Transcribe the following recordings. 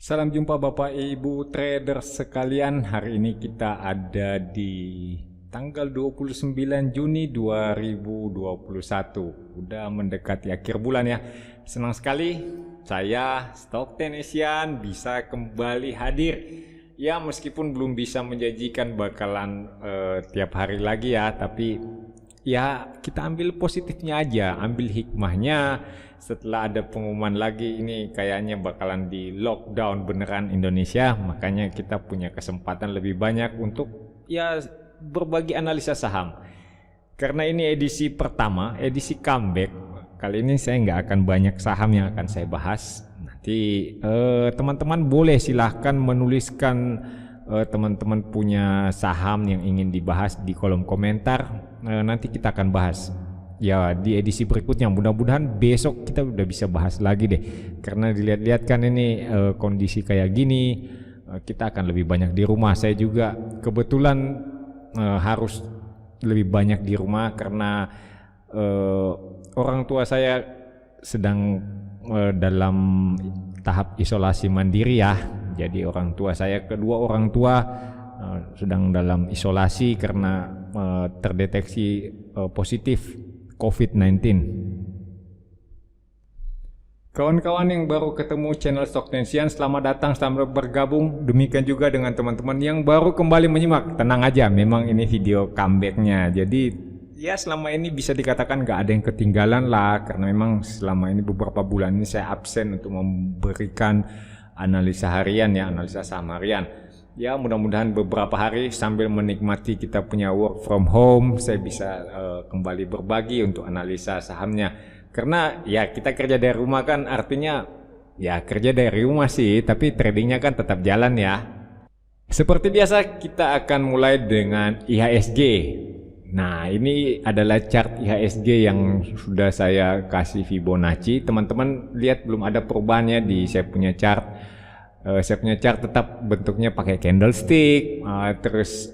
Salam jumpa Bapak Ibu trader sekalian. Hari ini kita ada di tanggal 29 Juni 2021. Udah mendekati akhir bulan ya. Senang sekali saya Stock Technician bisa kembali hadir. Ya meskipun belum bisa menjanjikan bakalan tiap hari lagi ya, tapi ya kita ambil positifnya aja, ambil hikmahnya. Setelah ada pengumuman lagi ini kayaknya bakalan di lockdown beneran Indonesia, makanya kita punya kesempatan lebih banyak untuk ya berbagi analisa saham. Karena ini edisi pertama, edisi comeback, kali ini saya nggak akan banyak saham yang akan saya bahas. Nanti teman-teman boleh silahkan menuliskan teman-teman punya saham yang ingin dibahas di kolom komentar. Nanti kita akan bahas ya di edisi berikutnya. Mudah-mudahan besok kita udah bisa bahas lagi deh, karena dilihat-lihat kan ini kondisi kayak gini, kita akan lebih banyak di rumah. Saya juga kebetulan harus lebih banyak di rumah karena orang tua saya sedang dalam tahap isolasi mandiri ya. Jadi kedua orang tua sedang dalam isolasi karena terdeteksi positif COVID-19. Kawan-kawan yang baru ketemu channel Stock Technician, selamat datang, selamat bergabung. Demikian juga dengan teman-teman yang baru kembali menyimak. Tenang aja, memang ini video comebacknya. Jadi ya selama ini bisa dikatakan gak ada yang ketinggalan lah, karena memang selama ini beberapa bulan ini saya absen untuk memberikan analisa harian ya, analisa saham harian. Ya mudah-mudahan beberapa hari sambil menikmati kita punya work from home, saya bisa kembali berbagi untuk analisa sahamnya. Karena ya kita kerja dari rumah kan, artinya ya kerja dari rumah sih, tapi tradingnya kan tetap jalan ya. Seperti biasa kita akan mulai dengan IHSG. Nah ini adalah chart IHSG yang sudah saya kasih Fibonacci. Teman-teman lihat belum ada perubahannya di saya punya chart. Saya punya chart tetap bentuknya pakai candlestick, terus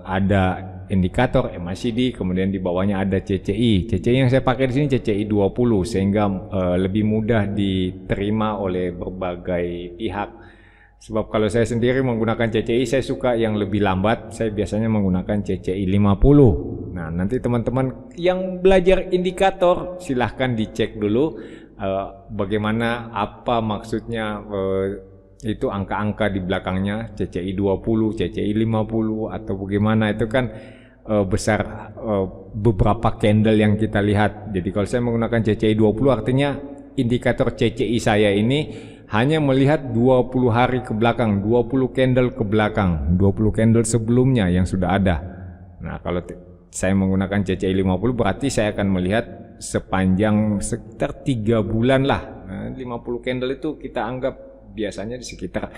ada indikator MACD, kemudian di bawahnya ada CCI. CCI yang saya pakai di sini CCI 20 sehingga lebih mudah diterima oleh berbagai pihak. Sebab kalau saya sendiri menggunakan CCI, saya suka yang lebih lambat. Saya biasanya menggunakan CCI 50. Nah, nanti teman-teman yang belajar indikator silahkan dicek dulu bagaimana, apa maksudnya itu angka-angka di belakangnya, CCI 20, CCI 50 atau bagaimana, itu kan besar beberapa candle yang kita lihat. Jadi kalau saya menggunakan CCI 20 artinya indikator CCI saya ini hanya melihat 20 hari ke belakang, 20 candle ke belakang, 20 candle sebelumnya yang sudah ada. Nah kalau saya menggunakan CCI 50 berarti saya akan melihat sepanjang sekitar 3 bulan lah. Nah, 50 candle itu kita anggap biasanya di sekitar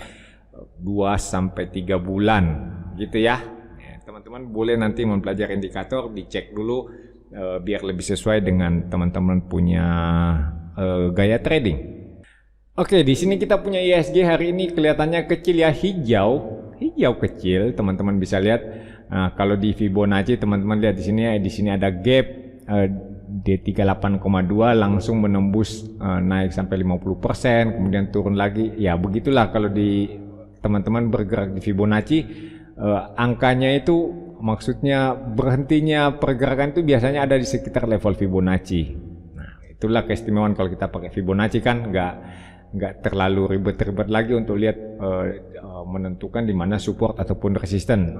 2-3 bulan gitu ya. Teman-teman boleh nanti mempelajari indikator, dicek dulu biar lebih sesuai dengan teman-teman punya gaya trading. Oke, di sini kita punya IHSG hari ini kelihatannya kecil ya, hijau kecil, teman-teman bisa lihat. Nah, kalau di Fibonacci teman-teman lihat di sini ada gap D38,2 langsung menembus naik sampai 50%, kemudian turun lagi. Ya begitulah kalau di teman-teman bergerak di Fibonacci, angkanya itu maksudnya berhentinya pergerakan itu biasanya ada di sekitar level Fibonacci. Nah, itulah keistimewaan kalau kita pakai Fibonacci kan nggak terlalu ribet-ribet lagi untuk lihat menentukan di mana support ataupun resisten.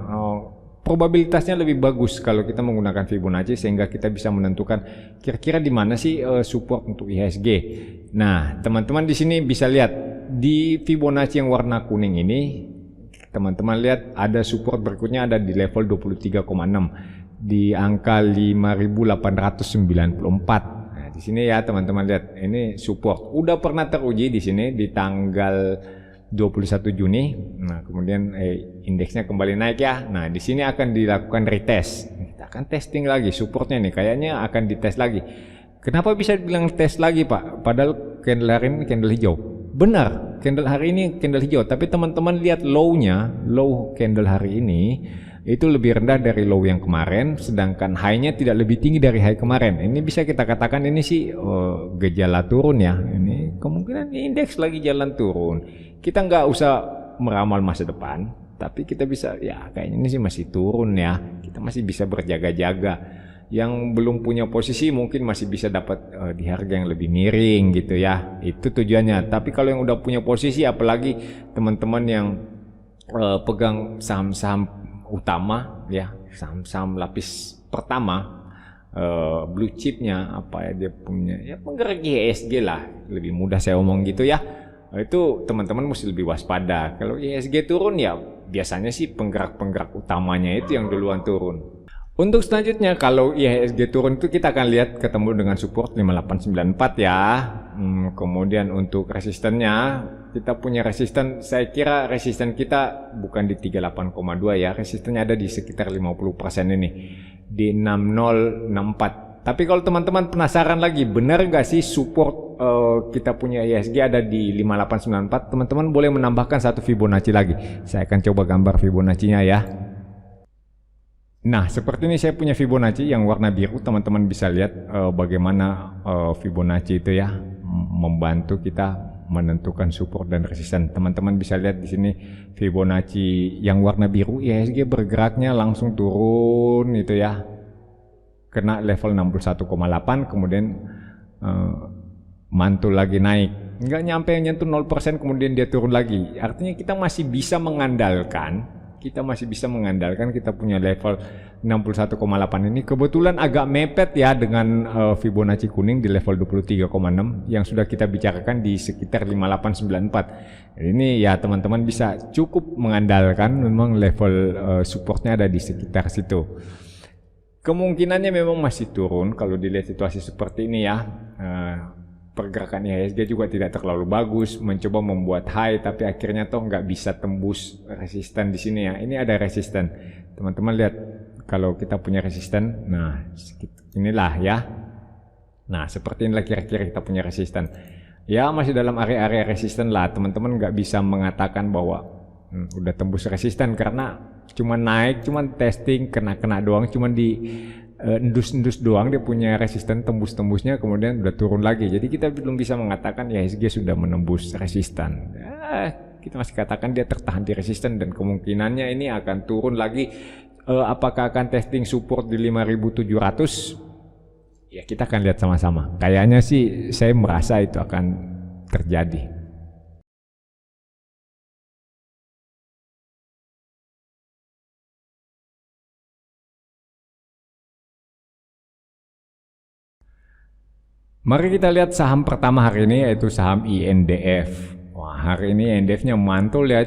Probabilitasnya lebih bagus kalau kita menggunakan Fibonacci sehingga kita bisa menentukan kira-kira di mana sih support untuk IHSG. Nah, teman-teman di sini bisa lihat di Fibonacci yang warna kuning ini, teman-teman lihat ada support berikutnya ada di level 23,6 di angka 5.894. Nah, di sini ya teman-teman lihat ini support. Udah pernah teruji di sini di tanggal 21 Juni. Nah, kemudian indeksnya kembali naik ya. Nah, di sini akan dilakukan retest. Kita akan testing lagi supportnya nih. Kayaknya akan dites lagi. Kenapa bisa dibilang tes lagi, Pak? Padahal candle hari ini candle hijau. Benar, candle hari ini candle hijau. Tapi teman-teman lihat low-nya, low candle hari ini itu lebih rendah dari low yang kemarin, sedangkan high-nya tidak lebih tinggi dari high kemarin. Ini bisa kita katakan ini sih gejala turun ya. Ini kemungkinan indeks lagi jalan turun. kita nggak usah meramal masa depan, tapi kita bisa ya kayaknya ini sih masih turun ya. Kita masih bisa berjaga-jaga. Yang belum punya posisi mungkin masih bisa dapat di harga yang lebih miring gitu ya. Itu tujuannya. Tapi kalau yang udah punya posisi, apalagi teman-teman yang pegang saham-saham utama ya, saham-saham lapis pertama, blue chipnya apa ya dia punya, ya penggerak IHSG lah, lebih mudah saya omong gitu ya. Itu teman-teman mesti lebih waspada. Kalau IHSG turun ya biasanya sih penggerak-penggerak utamanya itu yang duluan turun. Untuk selanjutnya kalau IHSG turun itu kita akan lihat ketemu dengan support 5894 ya. Kemudian untuk resistennya kita punya resisten, saya kira resisten kita bukan di 38,2 ya, resistennya ada di sekitar 50% ini di 6064. Tapi kalau teman-teman penasaran lagi benar nggak sih support kita punya IHSG ada di 5894, teman-teman boleh menambahkan satu Fibonacci lagi. Saya akan coba gambar Fibonacci-nya ya. Nah, seperti ini saya punya Fibonacci yang warna biru. Teman-teman bisa lihat bagaimana Fibonacci itu ya membantu kita menentukan support dan resisten. Teman-teman bisa lihat di sini Fibonacci yang warna biru, IHSG bergeraknya langsung turun itu ya. Kena level 61,8, kemudian mantul lagi naik. Nggak nyampe nyentuh 0%, kemudian dia turun lagi. Artinya kita masih bisa mengandalkan. Kita punya level 61,8 ini kebetulan agak mepet ya dengan Fibonacci kuning di level 23,6 yang sudah kita bicarakan di sekitar 5894. Ini ya teman-teman bisa cukup mengandalkan, memang level supportnya ada di sekitar situ. Kemungkinannya memang masih turun kalau dilihat situasi seperti ini ya. Pergerakan IHSG juga tidak terlalu bagus, mencoba membuat high tapi akhirnya toh nggak bisa tembus resisten di sini ya. Ini ada resisten, teman-teman lihat kalau kita punya resisten, nah inilah ya. Nah seperti inilah kira-kira kita punya resisten. Ya masih dalam area-area resisten lah, teman-teman nggak bisa mengatakan bahwa udah tembus resisten karena cuma naik, cuma testing, kena doang, cuma di endus doang dia punya resisten, tembus-tembusnya kemudian udah turun lagi. Jadi kita belum bisa mengatakan ya IHSG sudah menembus resisten. Kita masih katakan dia tertahan di resisten dan kemungkinannya ini akan turun lagi. Apakah akan testing support di 5.700? Ya kita akan lihat sama-sama. Kayaknya sih saya merasa itu akan terjadi. Mari kita lihat saham pertama hari ini yaitu saham INDF. Wah, hari ini INDF-nya mantul ya,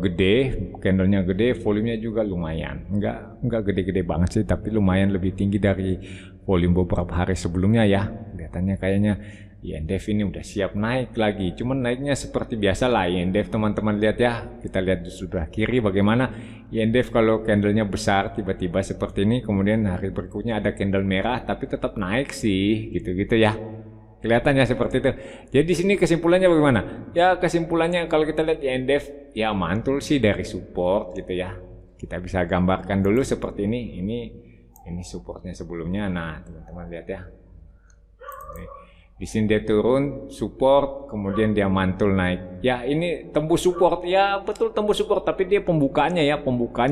gede, candlenya gede, volumenya juga lumayan. Enggak gede-gede banget sih, tapi lumayan lebih tinggi dari volume beberapa hari sebelumnya ya. Kelihatannya kayaknya INDF ini udah siap naik lagi. Cuman naiknya seperti biasa lah INDF, teman-teman lihat ya. Kita lihat di sebelah kiri bagaimana INDF kalau candlenya besar tiba-tiba seperti ini, kemudian hari berikutnya ada candle merah tapi tetap naik sih, gitu-gitu ya. Kelihatannya seperti itu. Jadi di sini kesimpulannya bagaimana? Ya kesimpulannya kalau kita lihat INDF ya mantul sih dari support gitu ya. Kita bisa gambarkan dulu seperti ini. Ini supportnya sebelumnya. Nah, teman-teman lihat ya. Di sini dia turun, support, kemudian dia mantul naik. Ya ini tembus support, ya betul tembus support, tapi dia pembukaannya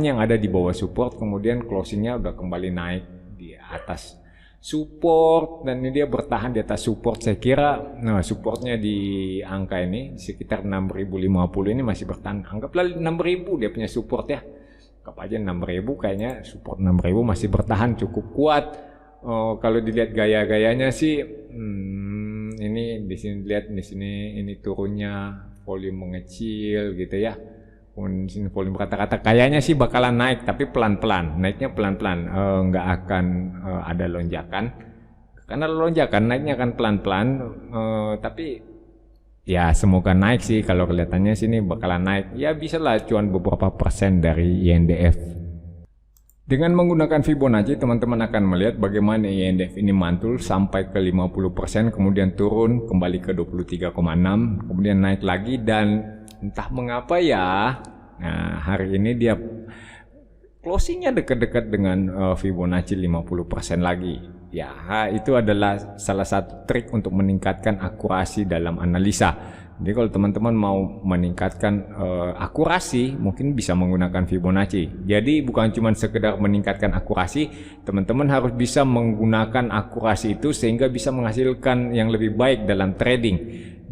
yang ada di bawah support, kemudian closingnya udah kembali naik di atas support, dan ini dia bertahan di atas support. Saya kira, nah supportnya di angka ini sekitar 6.050 ini masih bertahan. Anggaplah 6.000 dia punya support ya. Anggap aja 6.000, kayaknya support 6.000 masih bertahan cukup kuat. Kalau dilihat gaya-gayanya sih, ini di sini lihat di sini ini turunnya volume mengecil gitu ya. Di sini volume rata-rata kayaknya sih bakalan naik tapi pelan-pelan, naiknya pelan-pelan, nggak akan ada lonjakan. Karena lonjakan naiknya akan pelan-pelan, tapi ya semoga naik sih. Kalau kelihatannya sini bakalan naik. Ya bisa lah cuan beberapa persen dari INDF. Dengan menggunakan Fibonacci, teman-teman akan melihat bagaimana INDF ini mantul sampai ke 50%, kemudian turun kembali ke 23,6, kemudian naik lagi, dan entah mengapa ya, nah hari ini dia closingnya dekat-dekat dengan Fibonacci 50% lagi. Ya, itu adalah salah satu trik untuk meningkatkan akurasi dalam analisa. Jadi kalau teman-teman mau meningkatkan akurasi, mungkin bisa menggunakan Fibonacci. Jadi bukan cuma sekedar meningkatkan akurasi, teman-teman harus bisa menggunakan akurasi itu sehingga bisa menghasilkan yang lebih baik dalam trading.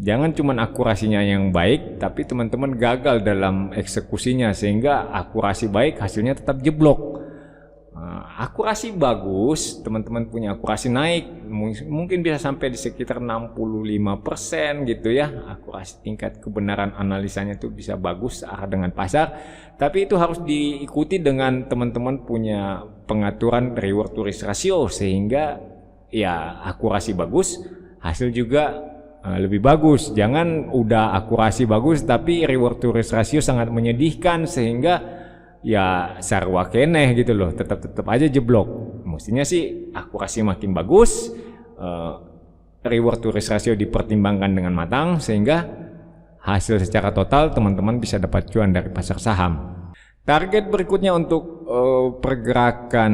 Jangan cuma akurasinya yang baik, tapi teman-teman gagal dalam eksekusinya sehingga akurasi baik hasilnya tetap jeblok. Akurasi bagus, teman-teman punya akurasi naik, mungkin bisa sampai di sekitar 65% gitu ya. Akurasi tingkat kebenaran analisanya itu bisa bagus searah dengan pasar, tapi itu harus diikuti dengan teman-teman punya pengaturan reward to risk ratio sehingga ya akurasi bagus, hasil juga lebih bagus. Jangan udah akurasi bagus tapi reward to risk ratio sangat menyedihkan sehingga ya sarwa keneh gitu loh, tetap aja jeblok. Mestinya sih akurasi makin bagus, reward to risk ratio dipertimbangkan dengan matang sehingga hasil secara total teman-teman bisa dapat cuan dari pasar saham. Target berikutnya untuk pergerakan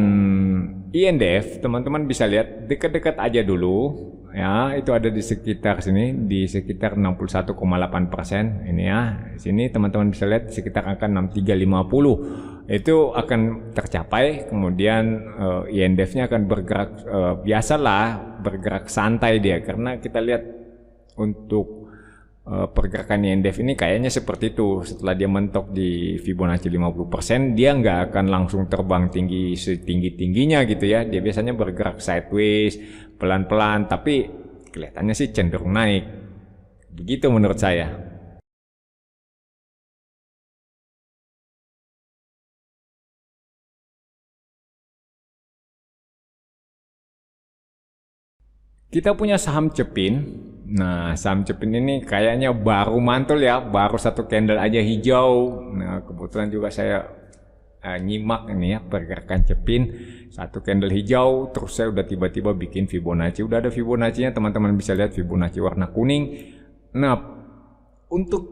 INDF, teman-teman bisa lihat dekat-dekat aja dulu ya, itu ada di sekitar sini, di sekitar 61,8% ini ya. Sini teman-teman bisa lihat sekitar angka 6350 itu akan tercapai. Kemudian INDF-nya akan bergerak biasalah, bergerak santai dia, karena kita lihat untuk pergerakan INDF ini kayaknya seperti itu. Setelah dia mentok di Fibonacci 50%, dia nggak akan langsung terbang tinggi setinggi-tingginya gitu ya. Dia biasanya bergerak sideways, pelan-pelan, tapi kelihatannya sih cenderung naik. Begitu menurut saya. Kita punya saham Cepin. Nah, saham Cepin ini kayaknya baru mantul ya, baru satu candle aja hijau. Nah, kebetulan juga saya nyimak ini ya pergerakan Cepin, satu candle hijau, terus saya udah tiba-tiba bikin Fibonacci. Udah ada Fibonacci-nya, teman-teman bisa lihat Fibonacci warna kuning. Nah, untuk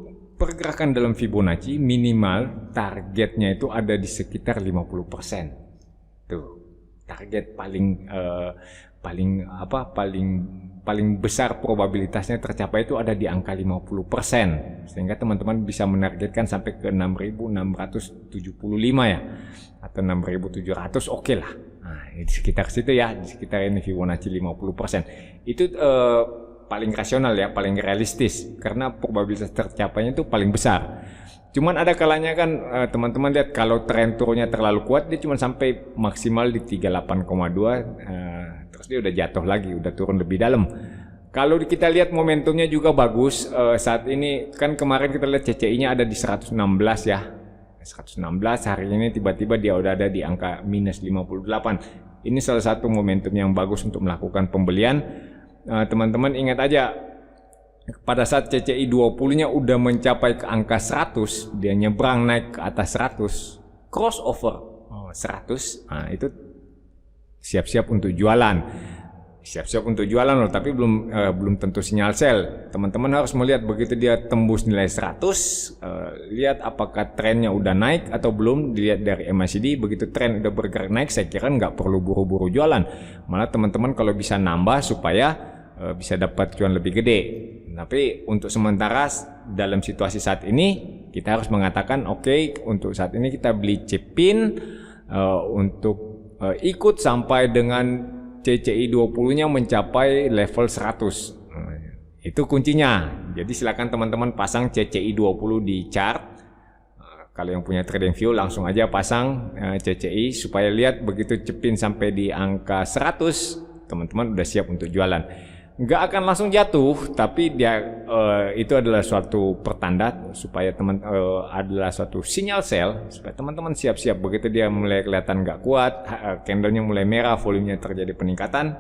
pergerakan dalam Fibonacci minimal targetnya itu ada di sekitar 50%. Tuh, target paling besar probabilitasnya tercapai itu ada di angka 50%, sehingga teman-teman bisa menargetkan sampai ke 6.675 ya, atau 6.700, oke lah. Nah, di sekitar situ ya, di sekitar ini Fibonacci 50%. Itu paling rasional ya, paling realistis, karena probabilitas tercapainya itu paling besar. Cuman ada kalanya kan teman-teman lihat kalau tren turunnya terlalu kuat, dia cuma sampai maksimal di 38,2, terus dia udah jatuh lagi, udah turun lebih dalam. Kalau kita lihat momentumnya juga bagus, saat ini kan kemarin kita lihat CCI-nya ada di 116 ya, 116, hari ini tiba-tiba dia udah ada di angka minus 58. Ini salah satu momentum yang bagus untuk melakukan pembelian. Teman-teman ingat aja, pada saat CCI 20-nya udah mencapai ke angka 100, dia nyebrang naik ke atas 100, crossover 100, nah itu siap-siap untuk jualan. Siap-siap untuk jualan loh, tapi belum tentu sinyal sell. Teman-teman harus melihat begitu dia tembus nilai 100, lihat apakah trennya udah naik atau belum. Dilihat dari MACD, begitu tren udah bergerak naik, saya kira nggak perlu buru-buru jualan. Malah teman-teman kalau bisa nambah supaya bisa dapat cuan lebih gede. Tapi untuk sementara dalam situasi saat ini kita harus mengatakan oke, untuk saat ini kita beli Cepin untuk ikut sampai dengan CCI 20-nya mencapai level 100. Itu kuncinya. Jadi silakan teman-teman pasang CCI 20 di chart. Kalau yang punya TradingView langsung aja pasang CCI supaya lihat begitu Cepin sampai di angka 100, teman-teman udah siap untuk jualan. Nggak akan langsung jatuh, tapi dia itu adalah suatu pertanda supaya adalah suatu sinyal sell supaya teman-teman siap-siap. Begitu dia mulai kelihatan nggak kuat, candlenya mulai merah, volumenya terjadi peningkatan,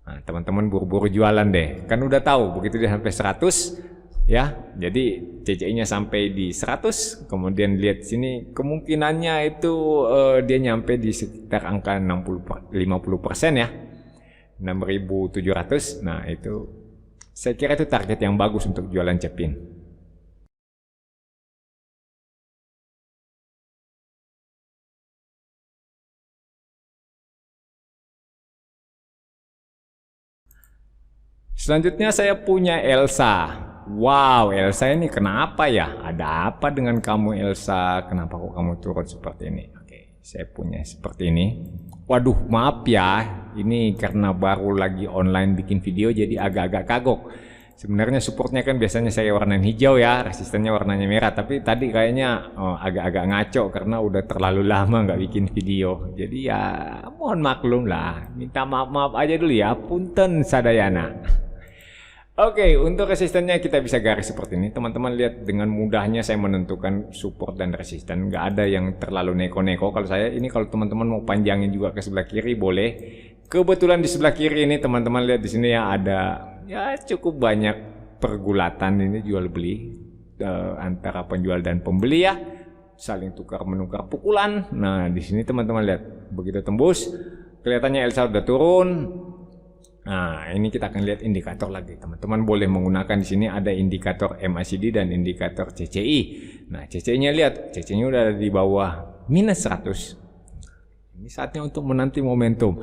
nah, teman-teman buru-buru jualan deh. Kan udah tahu begitu dia sampai 100 ya, jadi CCI-nya sampai di 100, kemudian lihat sini kemungkinannya itu dia nyampe di sekitar angka 50% ya, 6.700. Nah itu saya kira itu target yang bagus untuk jualan Cepin. Selanjutnya saya punya Elsa. Wow, Elsa ini kenapa ya? Ada apa dengan kamu Elsa? Kenapa kok kamu turun seperti ini? Oke, saya punya seperti ini. Waduh, maaf ya. Ini karena baru lagi online bikin video jadi agak-agak kagok. Sebenarnya supportnya kan biasanya saya warnain hijau ya, resistannya warnanya merah. Tapi tadi kayaknya agak-agak ngaco karena udah terlalu lama nggak bikin video. Jadi ya mohon maklum lah, minta maaf-maaf aja dulu ya, punten sadayana. Oke, untuk resistannya kita bisa garis seperti ini. Teman-teman lihat dengan mudahnya saya menentukan support dan resisten. Nggak ada yang terlalu neko-neko. Kalau saya ini, kalau teman-teman mau panjangin juga ke sebelah kiri boleh. Kebetulan di sebelah kiri ini teman-teman lihat di sini ya ada ya cukup banyak pergulatan ini jual beli antara penjual dan pembeli ya, saling tukar menukar pukulan. Nah di sini teman-teman lihat begitu tembus kelihatannya Elsa udah turun. Nah ini kita akan lihat indikator lagi. Teman-teman boleh menggunakan di sini ada indikator MACD dan indikator CCI. Nah CCI-nya lihat, CCI-nya udah ada di bawah minus 100. Ini saatnya untuk menanti momentum.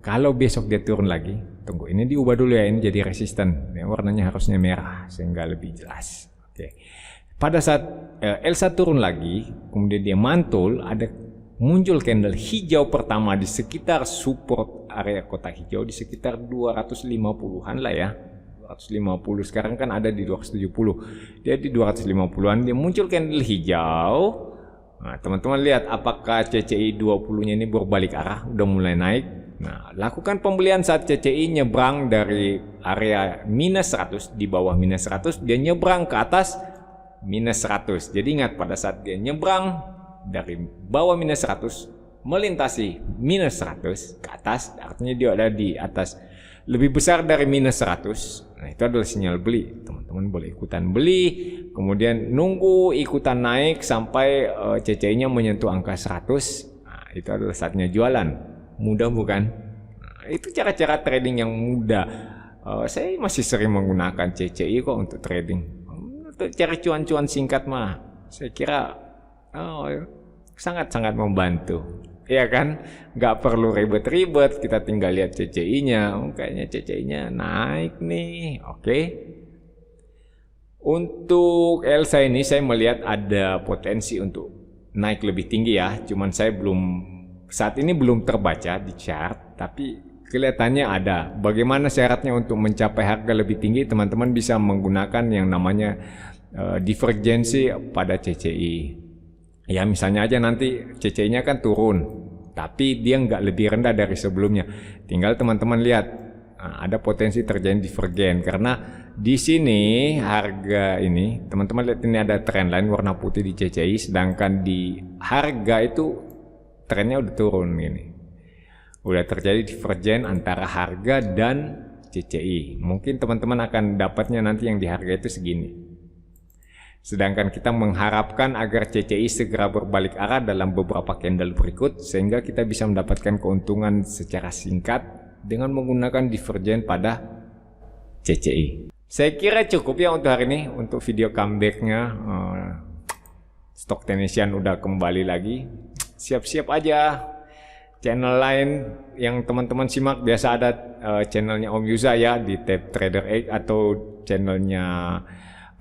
Kalau besok dia turun lagi, tunggu ini diubah dulu ya, ini jadi resisten. Yang warnanya harusnya merah sehingga lebih jelas. Oke. Pada saat Elsa turun lagi, kemudian dia mantul, ada muncul candle hijau pertama di sekitar support area kotak hijau di sekitar 250-an lah ya. 250 sekarang kan ada di 270. Dia di 250-an dia muncul candle hijau. Nah, teman-teman lihat apakah CCI 20-nya ini berbalik arah, udah mulai naik. Nah, lakukan pembelian saat CCI nyebrang dari area minus 100, di bawah minus 100, dia nyebrang ke atas minus 100. Jadi ingat pada saat dia nyebrang dari bawah minus 100, melintasi minus 100 ke atas, artinya dia ada di atas lebih besar dari minus 100. Nah, itu adalah sinyal beli. Teman-teman boleh ikutan beli, kemudian nunggu ikutan naik sampai CCI-nya menyentuh angka 100. Nah, itu adalah saatnya jualan. Mudah bukan? Nah, itu cara-cara trading yang mudah. Saya masih sering menggunakan CCI kok untuk trading. Untuk cari cuan-cuan singkat mah, saya kira sangat-sangat membantu. Ya kan, nggak perlu ribet-ribet, kita tinggal lihat CCI-nya. Kayaknya CCI-nya naik nih. Oke. Untuk Elsa ini saya melihat ada potensi untuk naik lebih tinggi ya. Cuman saya saat ini belum terbaca di chart, tapi kelihatannya ada. Bagaimana syaratnya untuk mencapai harga lebih tinggi? Teman-teman bisa menggunakan yang namanya divergensi pada CCI. Ya misalnya aja nanti CCI-nya kan turun, tapi dia nggak lebih rendah dari sebelumnya. Tinggal teman-teman lihat, ada potensi terjadi divergen karena di sini harga ini, teman-teman lihat ini ada trendline warna putih di CCI, sedangkan di harga itu trennya udah turun ini. Udah terjadi divergen antara harga dan CCI. Mungkin teman-teman akan dapatnya nanti yang di harga itu segini. Sedangkan kita mengharapkan agar CCI segera berbalik arah dalam beberapa candle berikut sehingga kita bisa mendapatkan keuntungan secara singkat dengan menggunakan divergen pada CCI. Saya kira cukup ya untuk hari ini, untuk video comeback-nya. Stock Technician udah kembali lagi. Siap-siap aja. Channel lain yang teman-teman simak biasa ada channelnya Om Yuza ya di Tab Trader 8 atau channelnya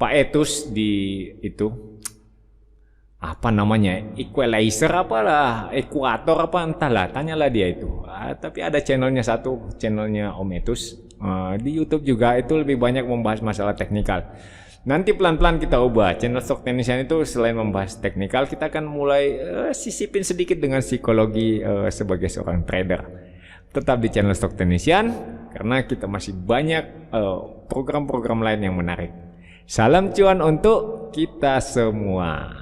Pak Etus di itu apa namanya, equalizer apalah, ekuator apa entahlah, tanyalah dia itu. Tapi ada channelnya satu, channelnya Om Etus di YouTube juga, itu lebih banyak membahas masalah teknikal. Nanti pelan-pelan kita ubah channel Stock Technician itu, selain membahas teknikal kita akan mulai sisipin sedikit dengan psikologi sebagai seorang trader. Tetap di channel Stock Technician karena kita masih banyak program-program lain yang menarik. Salam cuan untuk kita semua.